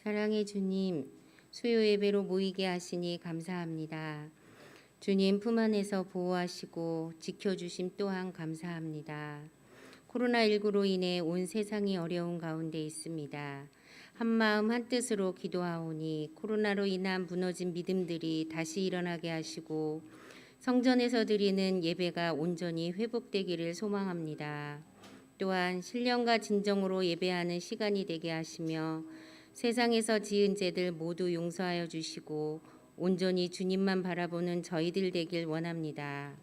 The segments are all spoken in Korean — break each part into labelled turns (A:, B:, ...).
A: 사랑의 주님, 수요 예배로 모이게 하시니 감사합니다. 주님 품 안에서 보호하시고 지켜주심 또한 감사합니다. 코로나19로 인해 온 세상이 어려운 가운데 있습니다. 한마음 한뜻으로 기도하오니 코로나로 인한 무너진 믿음들이 다시 일어나게 하시고 성전에서 드리는 예배가 온전히 회복되기를 소망합니다. 또한 신령과 진정으로 예배하는 시간이 되게 하시며 세상에서 지은 죄들 모두 용서하여 주시고 온전히 주님만 바라보는 저희들 되길 원합니다.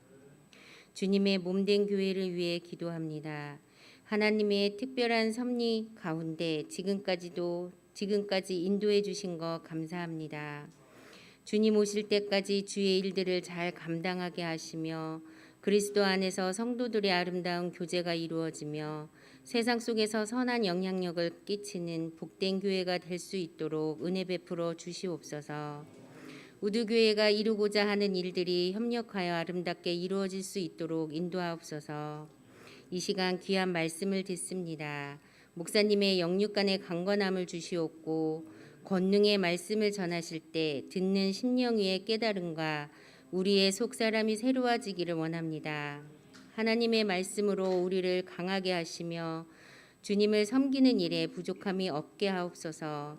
A: 주님의 몸된 교회를 위해 기도합니다. 하나님의 특별한 섭리 가운데 지금까지 인도해 주신 것 감사합니다. 주님 오실 때까지 주의 일들을 잘 감당하게 하시며 그리스도 안에서 성도들의 아름다운 교제가 이루어지며 세상 속에서 선한 영향력을 끼치는 복된 교회가 될 수 있도록 은혜 베풀어 주시옵소서. 우두교회가 이루고자 하는 일들이 협력하여 아름답게 이루어질 수 있도록 인도하옵소서. 이 시간 귀한 말씀을 듣습니다. 목사님의 영육간의 강건함을 주시옵고 권능의 말씀을 전하실 때 듣는 심령 위의 깨달음과 우리의 속사람이 새로워지기를 원합니다. 하나님의 말씀으로 우리를 강하게 하시며 주님을 섬기는 일에 부족함이 없게 하옵소서.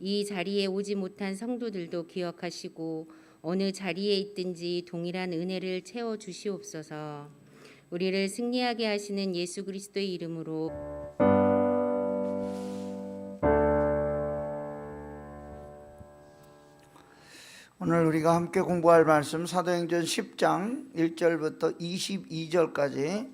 A: 이 자리에 오지 못한 성도들도 기억하시고 어느 자리에 있든지 동일한 은혜를 채워 주시옵소서. 우리를 승리하게 하시는 예수 그리스도의 이름으로
B: 오늘 우리가 함께 공부할 말씀 사도행전 10장 1절부터 22절까지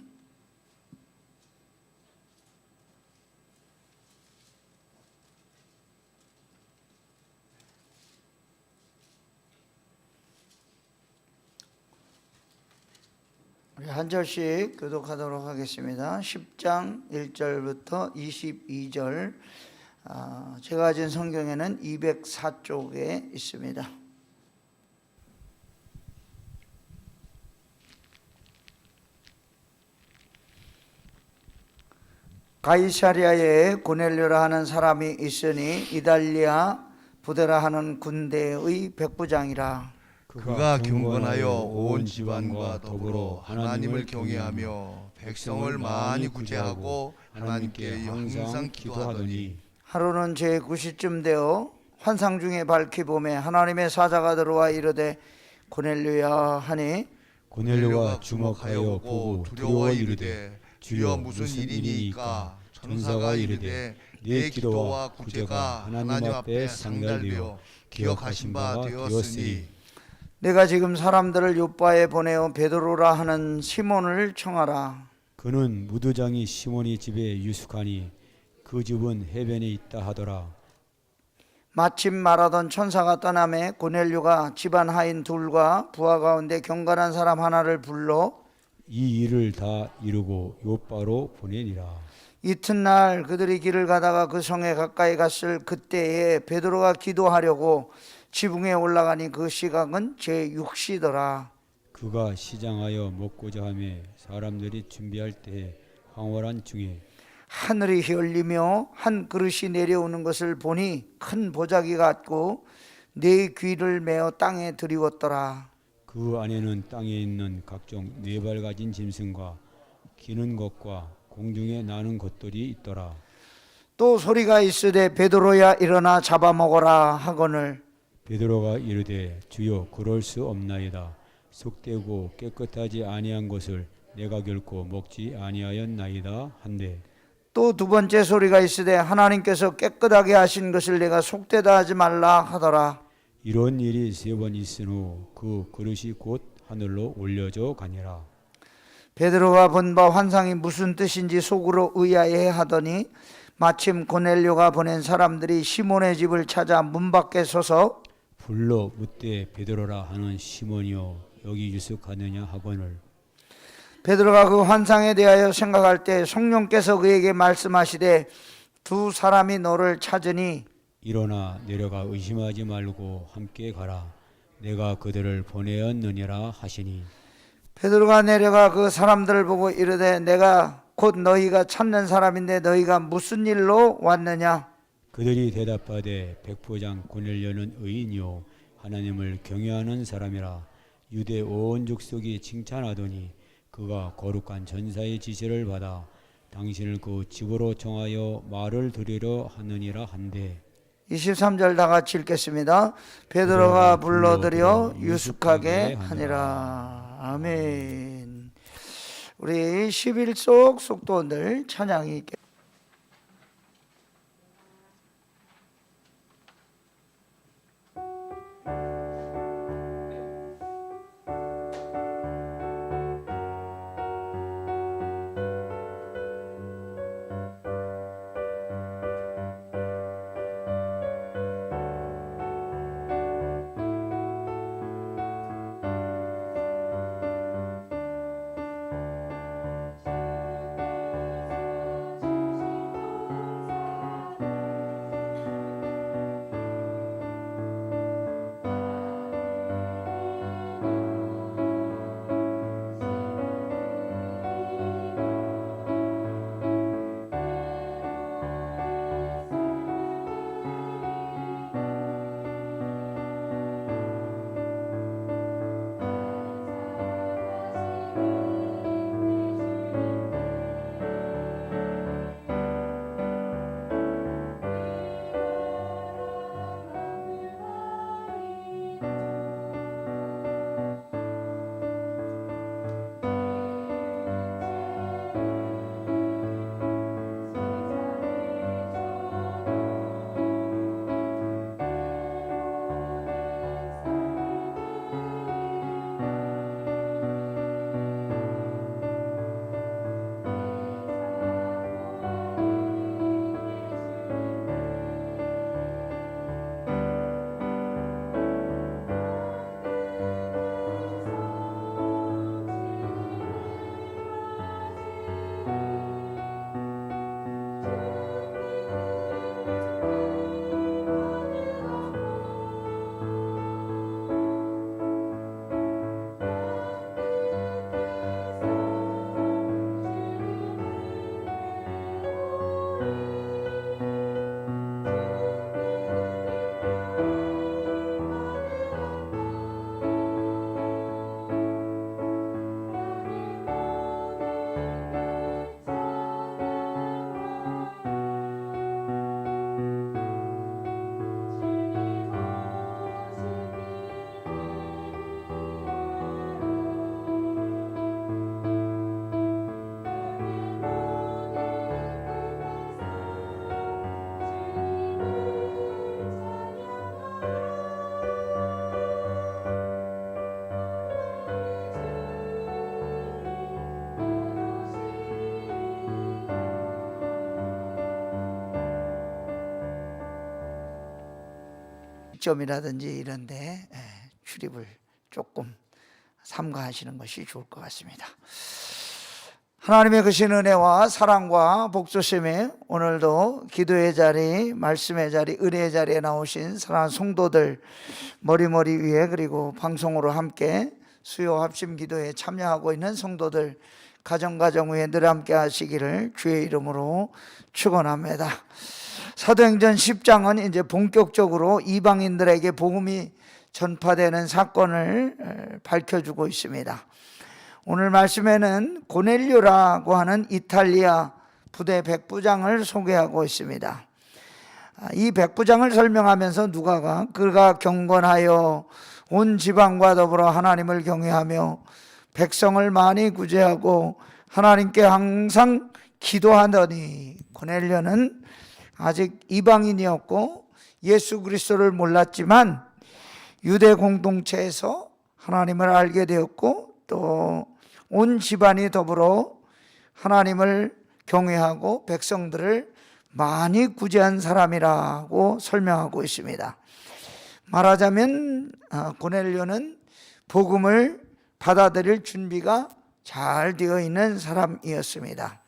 B: 우리 한 절씩 교독하도록 하겠습니다. 10장 1절부터 22절 제가 가진 성경에는 204쪽에 있습니다. 가이사랴에 고넬료라 하는 사람이 있으니 이달리아 부데라 하는 군대의 백부장이라.
C: 그가 경건하여 온 집안과 더불어 하나님을 경외하며 백성을 많이 구제하고 하나님께 항상 기도하더니
B: 하루는 제9시쯤 되어 환상 중에 밝히 보매 하나님의 사자가 들어와 이르되 고넬료야 하니
D: 고넬료가 주목하여 보고 두려워 이르되
C: 주여 무슨 일이니까? 천사가 이르되 내 기도와 구제가 하나님 앞에 상달되어 기억하신 바 되었으니
B: 내가 지금 사람들을 요바에 보내어 베드로라 하는 시몬을 청하라.
D: 그는 무두장이 시몬이 집에 유숙하니 그 집은 해변에 있다 하더라.
B: 마침 말하던 천사가 떠나매 고넬료가 집안 하인 둘과 부하 가운데 경건한 사람 하나를 불러
D: 이 일을 다 이루고 요바로 보내니라.
B: 이튿날 그들이 길을 가다가 그 성에 가까이 갔을 그때에 베드로가 기도하려고 지붕에 올라가니 그 시각은 제6시더라.
D: 그가 시장하여 먹고자 하며 사람들이 준비할 때에 황홀한 중에
B: 하늘이 열리며 한 그릇이 내려오는 것을 보니 큰 보자기 같고 네 귀를 메어 땅에 들이웠더라.
D: 그 안에는 땅에 있는 각종 네 발 가진 짐승과 기는 것과 공중에 나는 것들이 있더라.
B: 또 소리가 있으되 베드로야 일어나 잡아먹어라 하거늘
D: 베드로가 이르되 주여 그럴 수 없나이다. 속되고 깨끗하지 아니한 것을 내가 결코 먹지 아니하였나이다 한데
B: 또 두 번째 소리가 있으되 하나님께서 깨끗하게 하신 것을 내가 속되다 하지 말라 하더라.
D: 이런 일이 3번 있은 후 그 그릇이 곧 하늘로 올려져 가니라.
B: 베드로가 본 바 환상이 무슨 뜻인지 속으로 의아해 하더니 마침 고넬료가 보낸 사람들이 시몬의 집을 찾아 문 밖에 서서
D: 불러 묻되 베드로라 하는 시몬이여 여기 유숙하느냐 하거늘.
B: 베드로가 그 환상에 대하여 생각할 때 성령께서 그에게 말씀하시되 두 사람이 너를 찾으니
D: 일어나 내려가 의심하지 말고 함께 가라. 내가 그들을 보내었느니라 하시니.
B: 베드로가 내려가 그 사람들을 보고 이르되 내가 곧 너희가 찾는 사람인데 너희가 무슨 일로 왔느냐?
D: 그들이 대답하되 백부장 고넬료는 의인이요 하나님을 경외하는 사람이라. 유대 온 족속이 칭찬하더니 그가 거룩한 전사의 지시를 받아 당신을 그 집으로 청하여 말을 드리려 하느니라 한데.
B: 23절 다 같이 읽겠습니다. 베드로가 불러들여 유숙하게 하니라. 아멘. 우리 11속 속도들 찬양이 있게 점이라든지 이런데 출입을 조금 삼가하시는 것이 좋을 것 같습니다. 하나님의 크신 은혜와 사랑과 복조심에 오늘도 기도의 자리, 말씀의 자리, 은혜의 자리에 나오신 사랑하는 성도들 머리머리 위에 그리고 방송으로 함께 수요 합심 기도에 참여하고 있는 성도들 가정 위에 늘 함께 하시기를 주의 이름으로 축원합니다. 사도행전 10장은 이제 본격적으로 이방인들에게 복음이 전파되는 사건을 밝혀주고 있습니다. 오늘 말씀에는 고넬료라고 하는 이탈리아 부대 백부장을 소개하고 있습니다. 이 백부장을 설명하면서 누가가 그가 경건하여 온 지방과 더불어 하나님을 경외하며 백성을 많이 구제하고 하나님께 항상 기도하더니, 고넬료는 아직 이방인이었고 예수 그리스도를 몰랐지만 유대 공동체에서 하나님을 알게 되었고 또 온 집안이 더불어 하나님을 경외하고 백성들을 많이 구제한 사람이라고 설명하고 있습니다. 말하자면 고넬료는 복음을 받아들일 준비가 잘 되어 있는 사람이었습니다.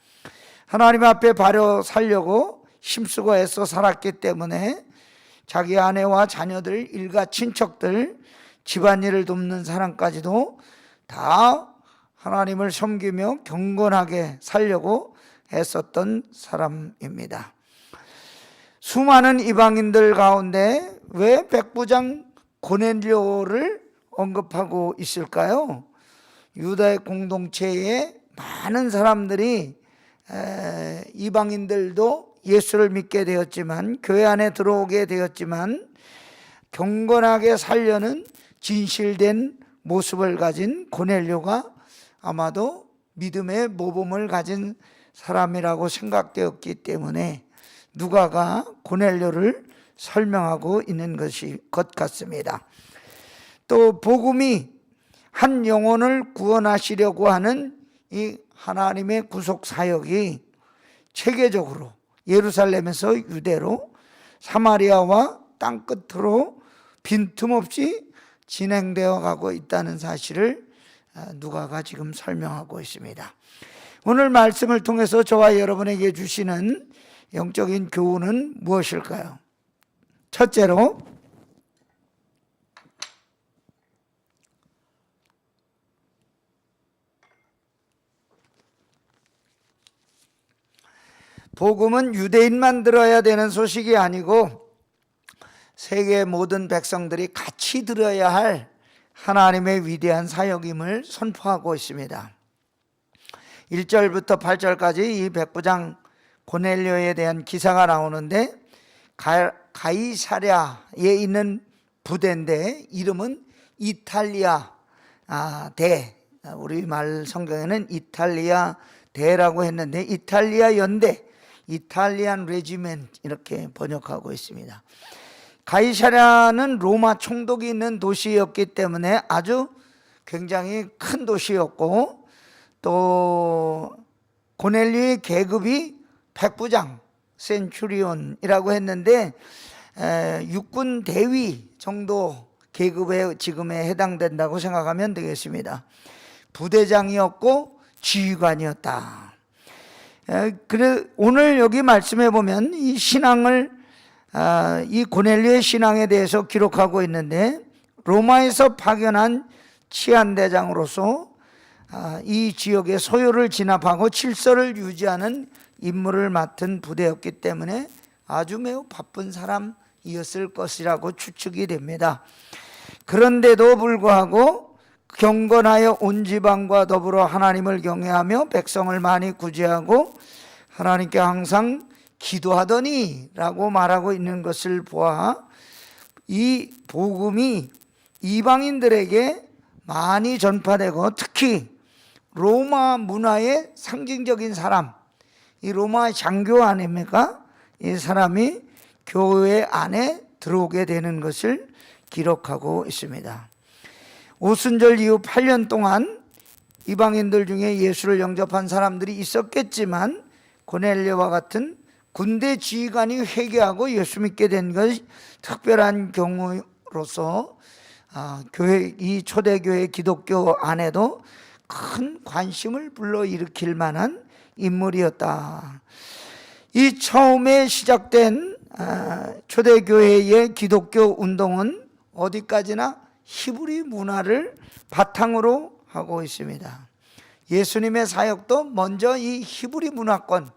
B: 하나님 앞에 바로 살려고 힘쓰고 애써 살았기 때문에 자기 아내와 자녀들, 일가 친척들, 집안일을 돕는 사람까지도 다 하나님을 섬기며 경건하게 살려고 애썼던 사람입니다. 수많은 이방인들 가운데 왜 백부장 고넬료를 언급하고 있을까요? 유다의 공동체에 많은 사람들이 이방인들도 예수를 믿게 되었지만, 교회 안에 들어오게 되었지만, 경건하게 살려는 진실된 모습을 가진 고넬료가 아마도 믿음의 모범을 가진 사람이라고 생각되었기 때문에 누가가 고넬료를 설명하고 있는 것 같습니다. 또 복음이 한 영혼을 구원하시려고 하는 이 하나님의 구속 사역이 체계적으로 예루살렘에서 유대로 사마리아와 땅끝으로 빈틈없이 진행되어 가고 있다는 사실을 누가가 지금 설명하고 있습니다. 오늘 말씀을 통해서 저와 여러분에게 주시는 영적인 교훈은 무엇일까요? 첫째로, 복음은 유대인만 들어야 되는 소식이 아니고 세계 모든 백성들이 같이 들어야 할 하나님의 위대한 사역임을 선포하고 있습니다. 1절부터 8절까지 이 백부장 고넬료에 대한 기사가 나오는데, 가이사랴에 있는 부대인데 이름은 이탈리아 대, 우리말 성경에는 이탈리아 대라고 했는데 이탈리아 연대, 이탈리안 레지멘트 이렇게 번역하고 있습니다. 가이사랴는 로마 총독이 있는 도시였기 때문에 아주 굉장히 큰 도시였고, 또 고넬료의 계급이 백부장, 센츄리온이라고 했는데 육군 대위 정도 계급에 지금에 해당된다고 생각하면 되겠습니다. 부대장이었고 지휘관이었다. 그래 오늘 여기 말씀해 보면 이 신앙을 이 고넬료의 신앙에 대해서 기록하고 있는데, 로마에서 파견한 치안대장으로서 이 지역의 소요를 진압하고 질서를 유지하는 임무를 맡은 부대였기 때문에 아주 매우 바쁜 사람이었을 것이라고 추측이 됩니다. 그런데도 불구하고 경건하여 온 지방과 더불어 하나님을 경외하며 백성을 많이 구제하고 하나님께 항상 기도하더니 라고 말하고 있는 것을 보아 이 복음이 이방인들에게 많이 전파되고, 특히 로마 문화의 상징적인 사람, 이 로마 장교 아닙니까? 이 사람이 교회 안에 들어오게 되는 것을 기록하고 있습니다. 오순절 이후 8년 동안 이방인들 중에 예수를 영접한 사람들이 있었겠지만, 고넬료와 같은 군대 지휘관이 회개하고 예수 믿게 된 것이 특별한 경우로서 교회, 이 초대교회 기독교 안에도 큰 관심을 불러일으킬 만한 인물이었다. 이 처음에 시작된 초대교회의 기독교 운동은 어디까지나 히브리 문화를 바탕으로 하고 있습니다. 예수님의 사역도 먼저 이 히브리 문화권,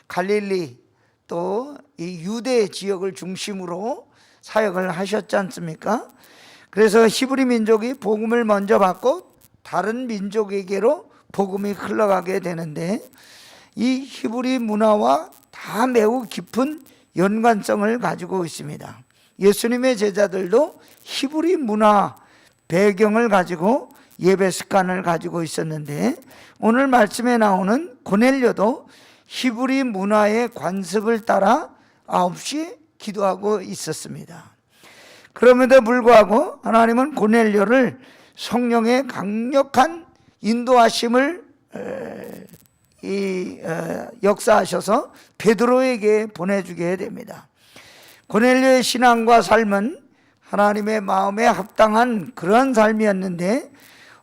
B: 갈릴리 또 이 유대 지역을 중심으로 사역을 하셨지 않습니까? 그래서 히브리 민족이 복음을 먼저 받고 다른 민족에게로 복음이 흘러가게 되는데, 이 히브리 문화와 다 매우 깊은 연관성을 가지고 있습니다. 예수님의 제자들도 히브리 문화 배경을 가지고 예배 습관을 가지고 있었는데, 오늘 말씀에 나오는 고넬료도 히브리 문화의 관습을 따라 9시 기도하고 있었습니다. 그럼에도 불구하고 하나님은 고넬료를 성령의 강력한 인도하심을 역사하셔서 베드로에게 보내주게 됩니다. 고넬료의 신앙과 삶은 하나님의 마음에 합당한 그런 삶이었는데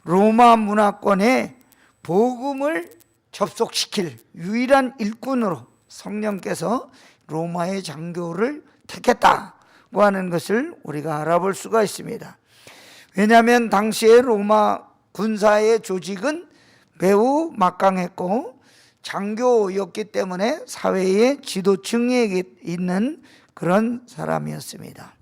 B: 로마 문화권에 복음을 접속시킬 유일한 일꾼으로 성령께서 로마의 장교를 택했다고 하는 것을 우리가 알아볼 수가 있습니다. 왜냐하면 당시의 로마 군사의 조직은 매우 막강했고 장교였기 때문에 사회의 지도층에 있는 그런 사람이었습니다.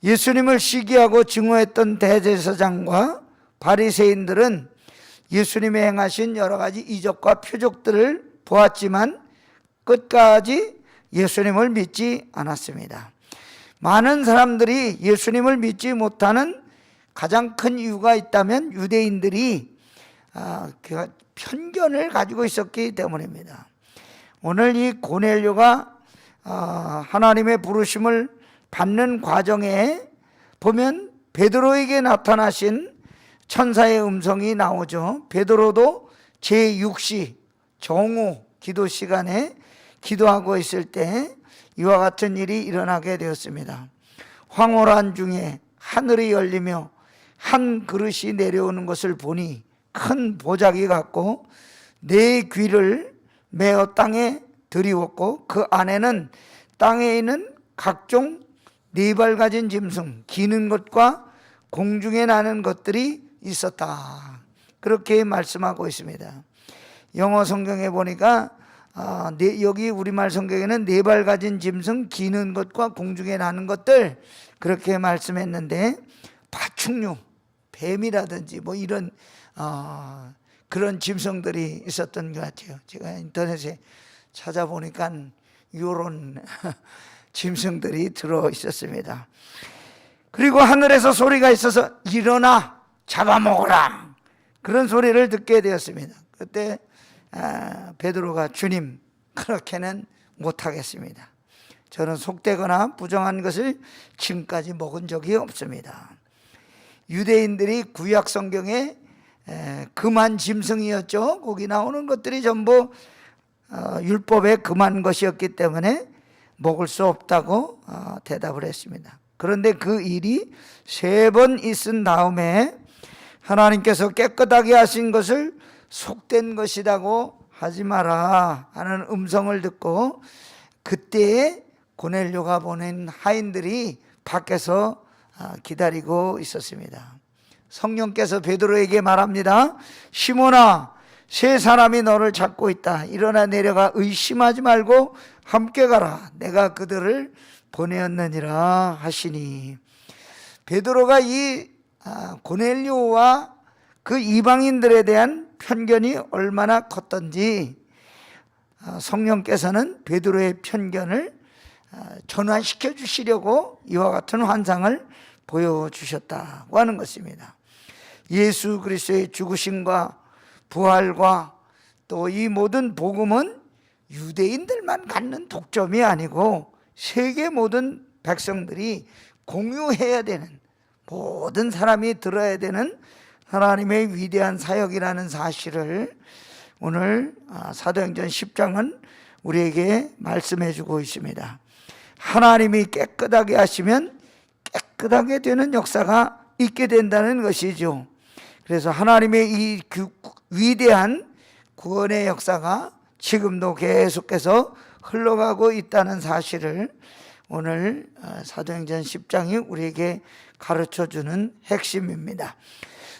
B: 예수님을 시기하고 증오했던 대제사장과 바리새인들은 예수님이 행하신 여러 가지 이적과 표적들을 보았지만 끝까지 예수님을 믿지 않았습니다. 많은 사람들이 예수님을 믿지 못하는 가장 큰 이유가 있다면 유대인들이 편견을 가지고 있었기 때문입니다. 오늘 이 고넬료가 하나님의 부르심을 받는 과정에 보면 베드로에게 나타나신 천사의 음성이 나오죠. 베드로도 제6시 정오 기도 시간에 기도하고 있을 때 이와 같은 일이 일어나게 되었습니다. 황홀한 중에 하늘이 열리며 한 그릇이 내려오는 것을 보니 큰 보자기 같고 네 귀를 메어 땅에 들이웠고 그 안에는 땅에 있는 각종 네 발 가진 짐승 기는 것과 공중에 나는 것들이 있었다. 그렇게 말씀하고 있습니다. 영어 성경에 보니까 여기 우리말 성경에는 네 발 가진 짐승 기는 것과 공중에 나는 것들 그렇게 말씀했는데 파충류 뱀이라든지 뭐 이런 그런 짐승들이 있었던 것 같아요. 제가 인터넷에 찾아보니까 이런 짐승들이 들어 있었습니다. 그리고 하늘에서 소리가 있어서 일어나 잡아먹어라 그런 소리를 듣게 되었습니다. 그때 베드로가 주님 그렇게는 못하겠습니다. 저는 속되거나 부정한 것을 지금까지 먹은 적이 없습니다. 유대인들이 구약 성경에 금한 짐승이었죠. 거기 나오는 것들이 전부 율법에 금한 것이었기 때문에 먹을 수 없다고 대답을 했습니다. 그런데 그 일이 3번 있은 다음에 하나님께서 깨끗하게 하신 것을 속된 것이라고 하지 마라 하는 음성을 듣고 그때에 고넬료가 보낸 하인들이 밖에서 기다리고 있었습니다. 성령께서 베드로에게 말합니다. 시몬아, 세 사람이 너를 찾고 있다. 일어나 내려가 의심하지 말고 함께 가라. 내가 그들을 보내었느니라 하시니 베드로가 이 고넬료와 그 이방인들에 대한 편견이 얼마나 컸던지 성령께서는 베드로의 편견을 전환시켜 주시려고 이와 같은 환상을 보여주셨다고 하는 것입니다. 예수 그리스도의 죽으심과 부활과 또 이 모든 복음은 유대인들만 갖는 독점이 아니고 세계 모든 백성들이 공유해야 되는 모든 사람이 들어야 되는 하나님의 위대한 사역이라는 사실을 오늘 사도행전 10장은 우리에게 말씀해 주고 있습니다. 하나님이 깨끗하게 하시면 깨끗하게 되는 역사가 있게 된다는 것이죠. 그래서 하나님의 이 위대한 구원의 역사가 지금도 계속해서 흘러가고 있다는 사실을 오늘 사도행전 10장이 우리에게 가르쳐주는 핵심입니다.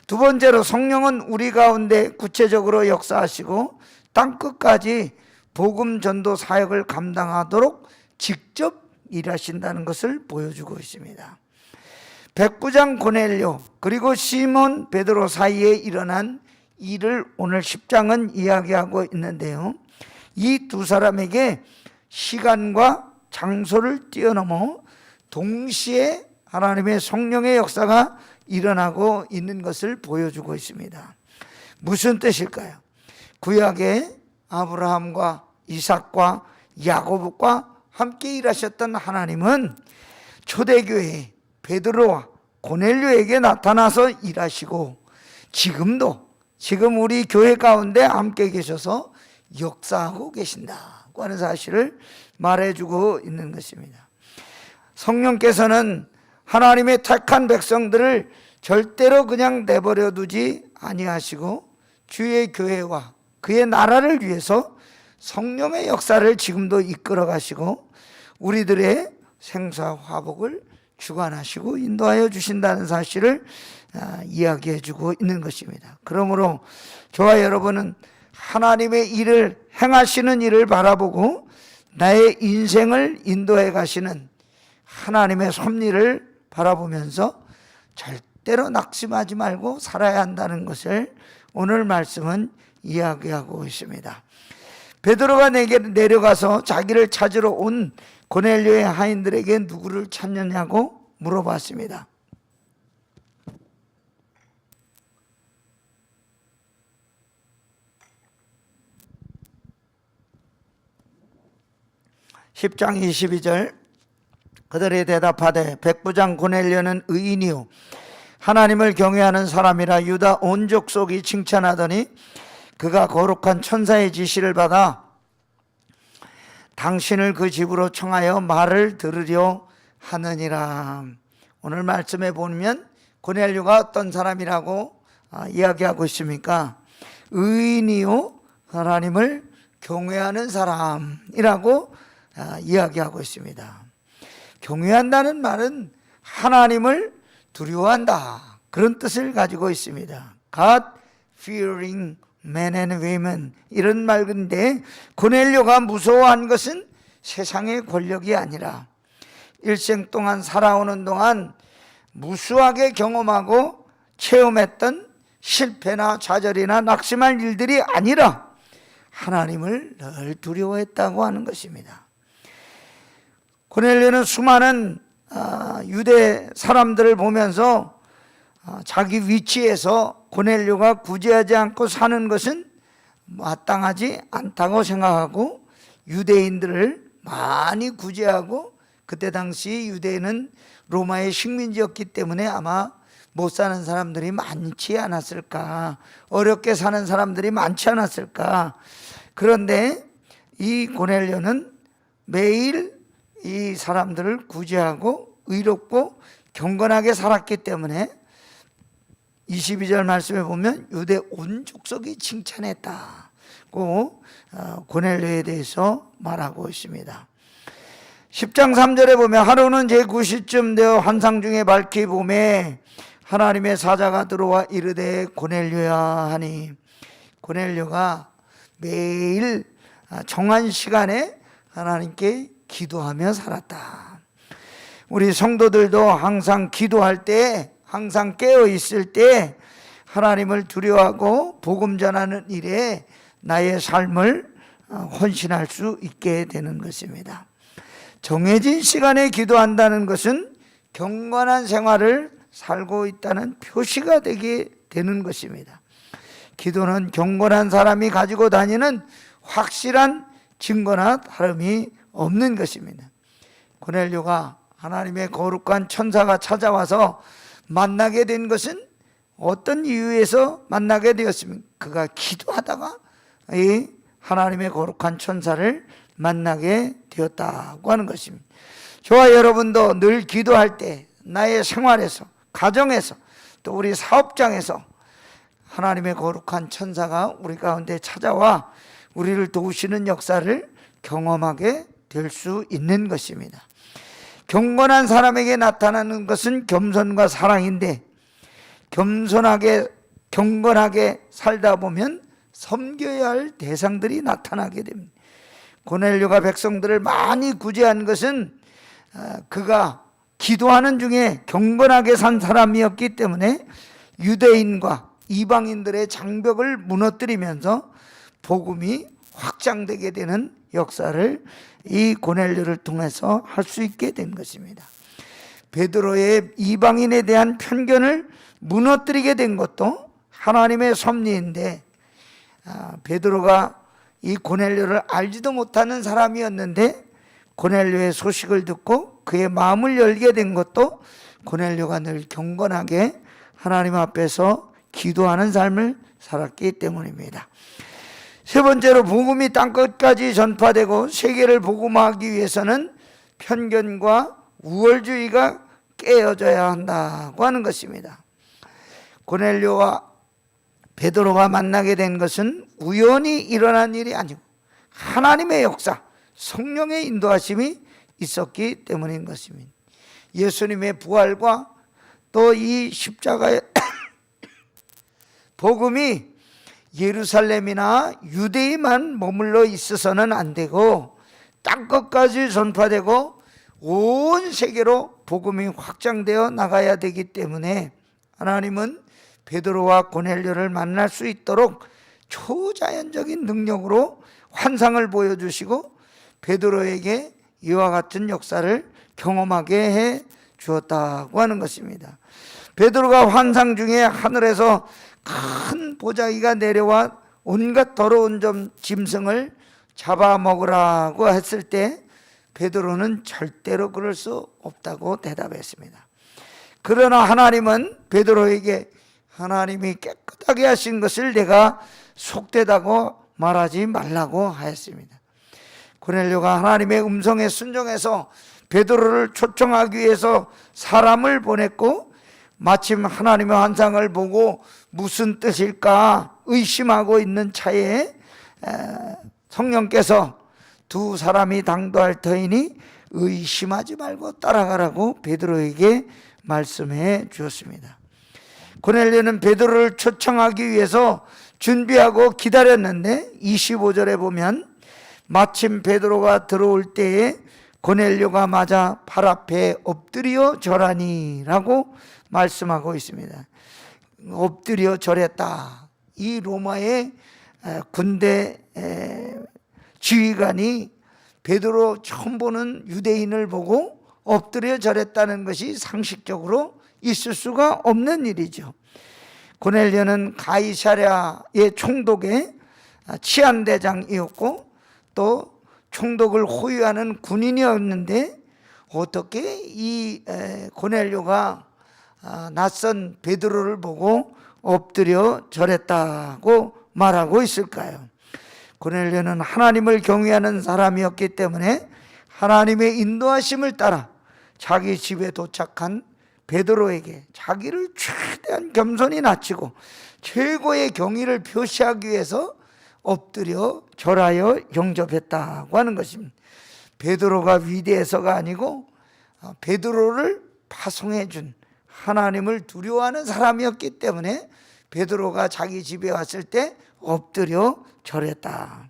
B: 두 번째로 성령은 우리 가운데 구체적으로 역사하시고 땅끝까지 복음 전도 사역을 감당하도록 직접 일하신다는 것을 보여주고 있습니다. 백부장 고넬료 그리고 시몬 베드로 사이에 일어난 일을 오늘 10장은 이야기하고 있는데요. 이 두 사람에게 시간과 장소를 뛰어넘어 동시에 하나님의 성령의 역사가 일어나고 있는 것을 보여주고 있습니다. 무슨 뜻일까요? 구약에 아브라함과 이삭과 야고보과 함께 일하셨던 하나님은 초대교회 베드로와 고넬료에게 나타나서 일하시고 지금도 지금 우리 교회 가운데 함께 계셔서 역사하고 계신다고 하는 사실을 말해주고 있는 것입니다. 성령께서는 하나님의 택한 백성들을 절대로 그냥 내버려 두지 아니하시고 주의 교회와 그의 나라를 위해서 성령의 역사를 지금도 이끌어 가시고 우리들의 생사 화복을 주관하시고 인도하여 주신다는 사실을 이야기해 주고 있는 것입니다. 그러므로 저와 여러분은 하나님의 일을 행하시는 일을 바라보고 나의 인생을 인도해 가시는 하나님의 섭리를 바라보면서 절대로 낙심하지 말고 살아야 한다는 것을 오늘 말씀은 이야기하고 있습니다. 베드로가 내려가서 자기를 찾으러 온 고넬료의 하인들에게 누구를 찾느냐고 물어봤습니다. (10장 22절) 그들이 대답하되 백부장 고넬료는 의인이요 하나님을 경외하는 사람이라 유다 온 족속이 칭찬하더니 그가 거룩한 천사의 지시를 받아 당신을 그 집으로 청하여 말을 들으려 하느니라. 오늘 말씀에 보면 고넬료가 어떤 사람이라고 이야기하고 있습니까? 의인이요 하나님을 경외하는 사람이라고 이야기하고 있습니다. 경외한다는 말은 하나님을 두려워한다, 그런 뜻을 가지고 있습니다. God fearing men and women, 이런 말인데 고넬료가 무서워한 것은 세상의 권력이 아니라 일생 동안 살아오는 동안 무수하게 경험하고 체험했던 실패나 좌절이나 낙심할 일들이 아니라 하나님을 늘 두려워했다고 하는 것입니다. 고넬료는 수많은 유대 사람들을 보면서 자기 위치에서 고넬료가 구제하지 않고 사는 것은 마땅하지 않다고 생각하고 유대인들을 많이 구제하고, 그때 당시 유대인은 로마의 식민지였기 때문에 아마 못 사는 사람들이 많지 않았을까, 어렵게 사는 사람들이 많지 않았을까. 그런데 이 고넬료는 매일 이 사람들을 구제하고 의롭고 경건하게 살았기 때문에 22절 말씀에 보면 유대 온 족속이 칭찬했다고 고넬료에 대해서 말하고 있습니다. 10장 3절에 보면 하루는 제9시쯤 되어 환상 중에 밝히 보매 하나님의 사자가 들어와 이르되 고넬료야 하니, 고넬료가 매일 정한 시간에 하나님께 기도하며 살았다. 우리 성도들도 항상 기도할 때, 항상 깨어 있을 때 하나님을 두려워하고 복음 전하는 일에 나의 삶을 헌신할 수 있게 되는 것입니다. 정해진 시간에 기도한다는 것은 경건한 생활을 살고 있다는 표시가 되게 되는 것입니다. 기도는 경건한 사람이 가지고 다니는 확실한 증거나 다름이 없는 것입니다. 고넬료가 하나님의 거룩한 천사가 찾아와서 만나게 된 것은 어떤 이유에서 만나게 되었습니까? 그가 기도하다가 이 하나님의 거룩한 천사를 만나게 되었다고 하는 것입니다. 저와 여러분도 늘 기도할 때 나의 생활에서, 가정에서, 또 우리 사업장에서 하나님의 거룩한 천사가 우리 가운데 찾아와 우리를 도우시는 역사를 경험하게 될 수 있는 것입니다. 경건한 사람에게 나타나는 것은 겸손과 사랑인데 겸손하게 경건하게 살다 보면 섬겨야 할 대상들이 나타나게 됩니다. 고넬료가 백성들을 많이 구제한 것은 그가 기도하는 중에 경건하게 산 사람이었기 때문에 유대인과 이방인들의 장벽을 무너뜨리면서 복음이 확장되게 되는 역사를 이 고넬료를 통해서 할 수 있게 된 것입니다. 베드로의 이방인에 대한 편견을 무너뜨리게 된 것도 하나님의 섭리인데, 베드로가 이 고넬료를 알지도 못하는 사람이었는데 고넬료의 소식을 듣고 그의 마음을 열게 된 것도 고넬료가 늘 경건하게 하나님 앞에서 기도하는 삶을 살았기 때문입니다. 세 번째로 복음이 땅끝까지 전파되고 세계를 복음화하기 위해서는 편견과 우월주의가 깨어져야 한다고 하는 것입니다. 고넬료와 베드로가 만나게 된 것은 우연히 일어난 일이 아니고 하나님의 역사, 성령의 인도하심이 있었기 때문인 것입니다. 예수님의 부활과 또 이 십자가의 복음이 예루살렘이나 유대에만 머물러 있어서는 안 되고 땅끝까지 전파되고 온 세계로 복음이 확장되어 나가야 되기 때문에 하나님은 베드로와 고넬료를 만날 수 있도록 초자연적인 능력으로 환상을 보여주시고 베드로에게 이와 같은 역사를 경험하게 해 주었다고 하는 것입니다. 베드로가 환상 중에 하늘에서 큰 보자기가 내려와 온갖 더러운 짐승을 잡아먹으라고 했을 때 베드로는 절대로 그럴 수 없다고 대답했습니다. 그러나 하나님은 베드로에게 하나님이 깨끗하게 하신 것을 내가 속되다고 말하지 말라고 하였습니다. 고넬료가 하나님의 음성에 순종해서 베드로를 초청하기 위해서 사람을 보냈고 마침 하나님의 환상을 보고 무슨 뜻일까 의심하고 있는 차에 성령께서 두 사람이 당도할 터이니 의심하지 말고 따라가라고 베드로에게 말씀해 주었습니다. 고넬료는 베드로를 초청하기 위해서 준비하고 기다렸는데 25절에 보면 마침 베드로가 들어올 때에 고넬료가 맞아 발 앞에 엎드려 절하니 라고 말씀하고 있습니다. 엎드려 절했다. 이 로마의 군대 지휘관이 베드로 처음 보는 유대인을 보고 엎드려 절했다는 것이 상식적으로 있을 수가 없는 일이죠. 고넬료는 가이사랴의 총독의 치안대장이었고 또 총독을 호위하는 군인이었는데 어떻게 이 고넬료가 낯선 베드로를 보고 엎드려 절했다고 말하고 있을까요? 고넬료는 하나님을 경외하는 사람이었기 때문에 하나님의 인도하심을 따라 자기 집에 도착한 베드로에게 자기를 최대한 겸손히 낮추고 최고의 경의를 표시하기 위해서 엎드려 절하여 영접했다고 하는 것입니다. 베드로가 위대해서가 아니고 베드로를 파송해 준 하나님을 두려워하는 사람이었기 때문에 베드로가 자기 집에 왔을 때 엎드려 절했다.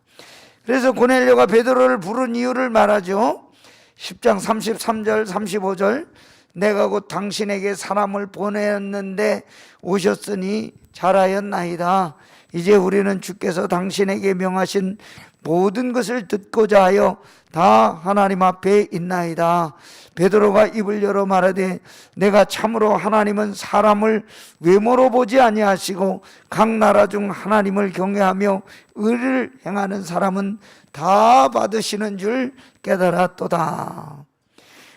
B: 그래서 고넬료가 베드로를 부른 이유를 말하죠. 10장 33절 35절 내가 곧 당신에게 사람을 보내었는데 오셨으니 잘하였나이다. 이제 우리는 주께서 당신에게 명하신 모든 것을 듣고자 하여 다 하나님 앞에 있나이다. 베드로가 입을 열어 말하되 내가 참으로 하나님은 사람을 외모로 보지 아니하시고 각 나라 중 하나님을 경외하며 의를 행하는 사람은 다 받으시는 줄 깨달았도다.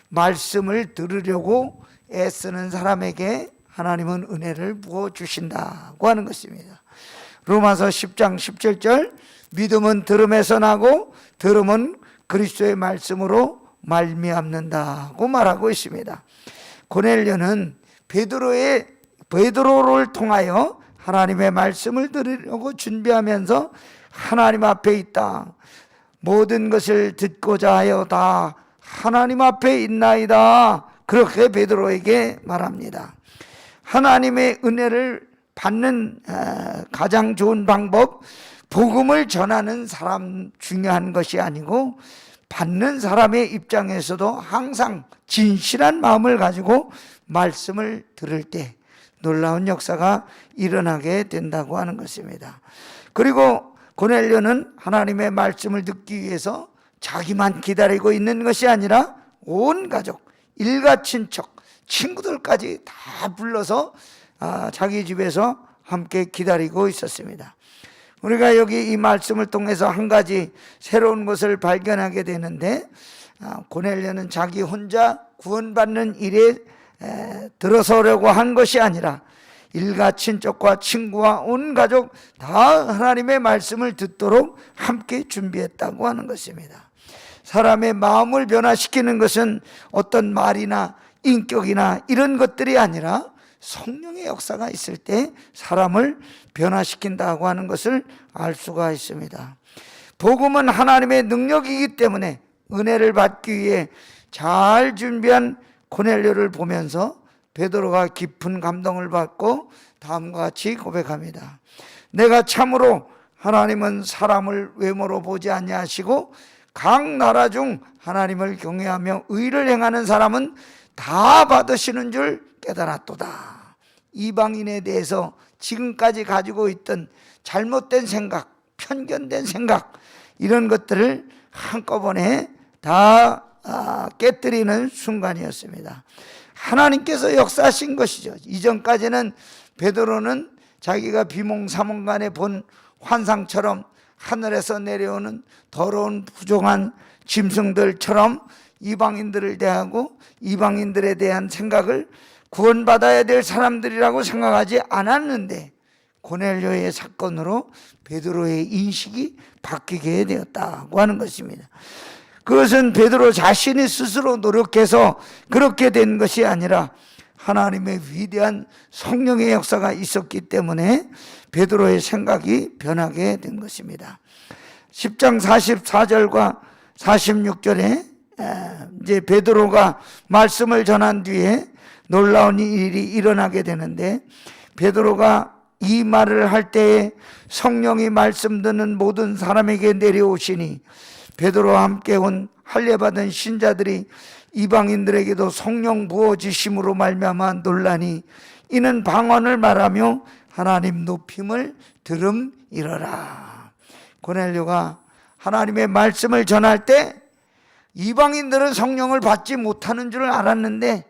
B: 말씀을 들으려고 애쓰는 사람에게 하나님은 은혜를 부어주신다고 하는 것입니다. 로마서 10장 17절 믿음은 들음에서 나고 들음은 그리스도의 말씀으로 말미암는다고 말하고 있습니다. 고넬료는 베드로를 통하여 하나님의 말씀을 들으려고 준비하면서 하나님 앞에 있다. 모든 것을 듣고자 하여 다 하나님 앞에 있나이다. 그렇게 베드로에게 말합니다. 하나님의 은혜를 받는 가장 좋은 방법, 복음을 전하는 사람 중요한 것이 아니고 받는 사람의 입장에서도 항상 진실한 마음을 가지고 말씀을 들을 때 놀라운 역사가 일어나게 된다고 하는 것입니다. 그리고 고넬료는 하나님의 말씀을 듣기 위해서 자기만 기다리고 있는 것이 아니라 온 가족, 일가 친척, 친구들까지 다 불러서 자기 집에서 함께 기다리고 있었습니다. 우리가 여기 이 말씀을 통해서 한 가지 새로운 것을 발견하게 되는데 고넬료는 자기 혼자 구원받는 일에 들어서려고 한 것이 아니라 일가 친척과 친구와 온 가족 다 하나님의 말씀을 듣도록 함께 준비했다고 하는 것입니다. 사람의 마음을 변화시키는 것은 어떤 말이나 인격이나 이런 것들이 아니라 성령의 역사가 있을 때 사람을 변화시킨다고 하는 것을 알 수가 있습니다. 복음은 하나님의 능력이기 때문에 은혜를 받기 위해 잘 준비한 고넬료를 보면서 베드로가 깊은 감동을 받고 다음과 같이 고백합니다. 내가 참으로 하나님은 사람을 외모로 보지 아니하시고 각 나라 중 하나님을 경외하며 의를 행하는 사람은 다 받으시는 줄 깨달았도다. 이방인에 대해서 지금까지 가지고 있던 잘못된 생각, 편견된 생각, 이런 것들을 한꺼번에 다 깨뜨리는 순간이었습니다. 하나님께서 역사하신 것이죠. 이전까지는 베드로는 자기가 비몽사몽간에 본 환상처럼 하늘에서 내려오는 더러운 부정한 짐승들처럼 이방인들을 대하고 이방인들에 대한 생각을 구원받아야 될 사람들이라고 생각하지 않았는데 고넬료의 사건으로 베드로의 인식이 바뀌게 되었다고 하는 것입니다. 그것은 베드로 자신이 스스로 노력해서 그렇게 된 것이 아니라 하나님의 위대한 성령의 역사가 있었기 때문에 베드로의 생각이 변하게 된 것입니다. 10장 44절과 46절에 이제 베드로가 말씀을 전한 뒤에 놀라운 일이 일어나게 되는데, 베드로가 이 말을 할 때에 성령이 말씀 듣는 모든 사람에게 내려오시니 베드로와 함께 온 할례받은 신자들이 이방인들에게도 성령 부어지심으로 말미암아 놀라니 이는 방언을 말하며 하나님 높임을 들음이러라. 고넬료가 하나님의 말씀을 전할 때 이방인들은 성령을 받지 못하는 줄 알았는데,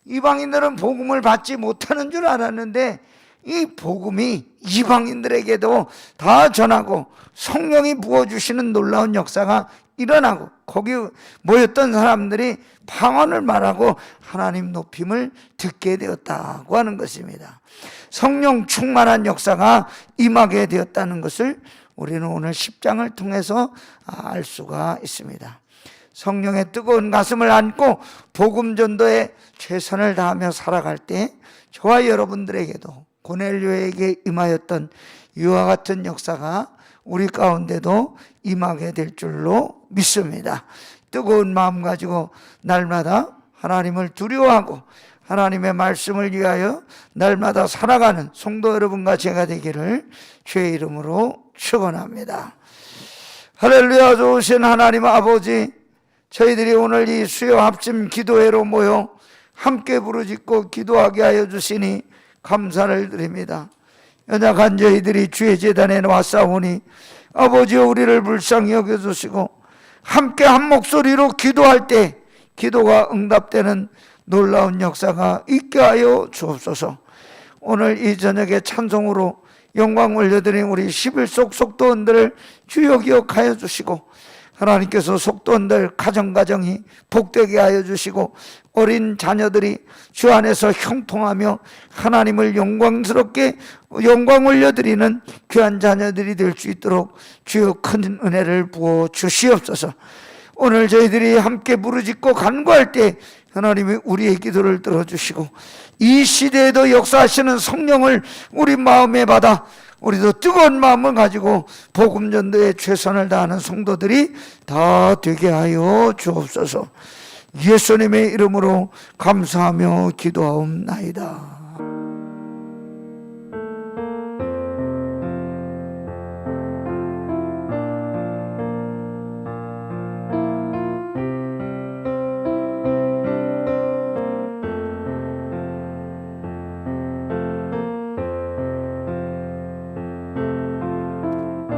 B: 이방인들은 복음을 받지 못하는 줄 알았는데, 이 복음이 이방인들에게도 다 전하고 성령이 부어주시는 놀라운 역사가 일어나고 거기 모였던 사람들이 방언을 말하고 하나님 높임을 듣게 되었다고 하는 것입니다. 성령 충만한 역사가 임하게 되었다는 것을 우리는 오늘 10장을 통해서 알 수가 있습니다. 성령의 뜨거운 가슴을 안고 복음 전도에 최선을 다하며 살아갈 때 저와 여러분들에게도 고넬료에게 임하였던 이와 같은 역사가 우리 가운데도 임하게 될 줄로 믿습니다. 뜨거운 마음 가지고 날마다 하나님을 두려워하고 하나님의 말씀을 위하여 날마다 살아가는 성도 여러분과 제가 되기를 주의 이름으로 축원합니다. 할렐루야. 좋으신 하나님 아버지, 저희들이 오늘 이 수요 합심 기도회로 모여 함께 부르짖고 기도하게 하여 주시니 감사를 드립니다. 연약한 저희들이 주의 제단에 왔사오니 아버지여 우리를 불쌍히 여겨주시고 함께 한 목소리로 기도할 때 기도가 응답되는 놀라운 역사가 있게 하여 주옵소서. 오늘 이 저녁에 찬송으로 영광 올려드린 우리 11속 속도원들을 주여 기억하여 주시고 하나님께서 속도원들 가정가정이 복되게 하여 주시고 어린 자녀들이 주 안에서 형통하며 하나님을 영광 올려드리는 귀한 자녀들이 될 수 있도록 주여 큰 은혜를 부어 주시옵소서. 오늘 저희들이 함께 부르짖고 간구할 때 하나님이 우리의 기도를 들어주시고 이 시대에도 역사하시는 성령을 우리 마음에 받아 우리도 뜨거운 마음을 가지고 복음 전도에 최선을 다하는 성도들이 다 되게 하여 주옵소서. 예수님의 이름으로 감사하며 기도하옵나이다.